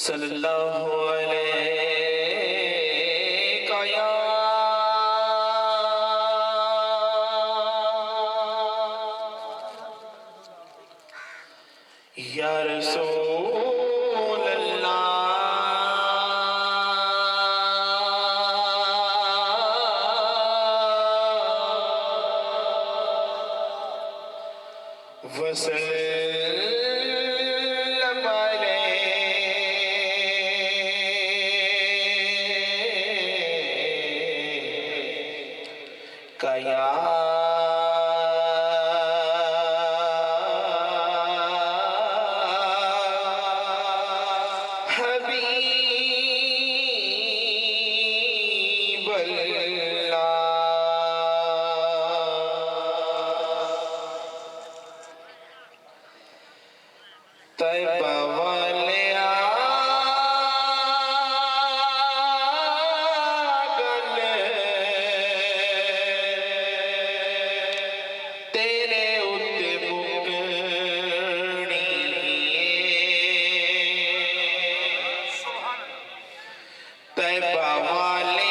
सल्लल्लाहु अलैका या रसूल अल्लाह वसल्लम अलैका या तैबा वाले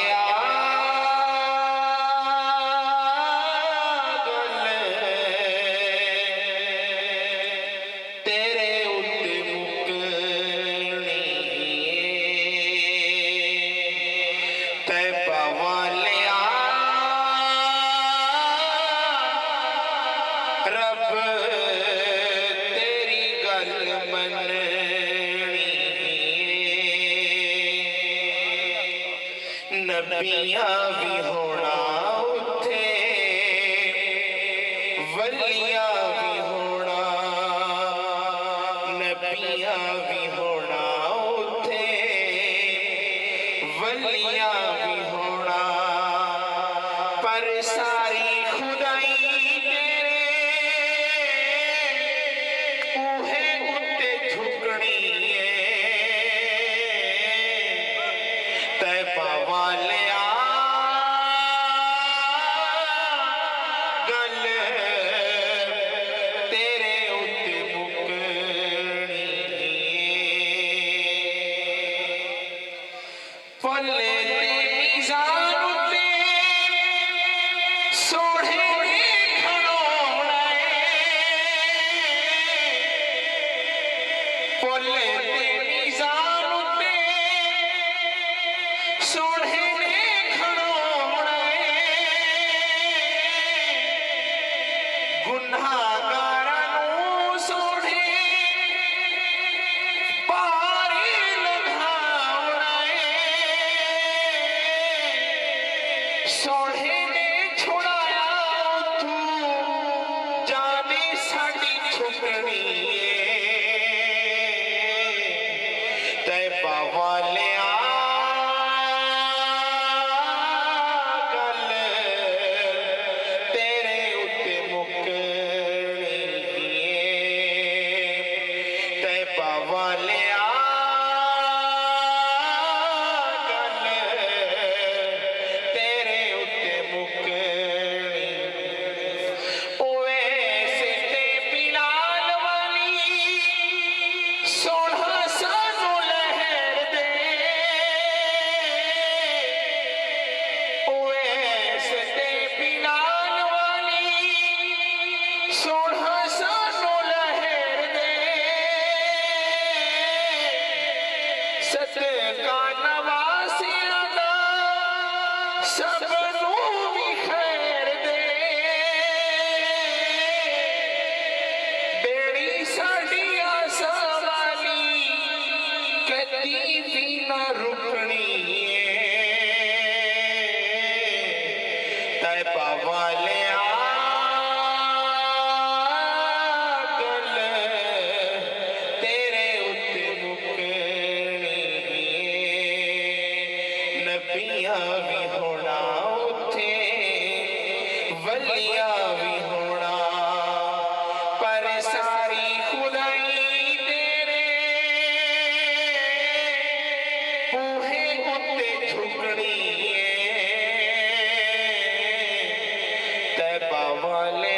आगन तेरे उत्ते मुकनी तैबा वाले रब तेरी गल मननी नबियां भी होना उथे वलियां भी होना नबियां भी होना उथे वलियां भी होना पर सारी खुदाई तैबा वाले गल तेरे उत्ते मुकनी फले ते मीज़ान उत्ते सोढ़े खड़ोना फले ते मीज़ान उत्ते सोढ़े ने खड़ोना गुनाहगारां नूं सोढ़े पारी लंघाउणा सोढ़े ने छुड़ाया उथों जाने साडी छुपनी तैबा वाले सदका नवासियां दा सबनूं भी खैर दे बेड़ी साडी आसां वाली कदी भी ना रुकनी तैबा वाले नबियां भी होना उथे वलियां भी होना पर सारी खुदाई तेरे बूहे उत्ते झुकनी तैबा वाले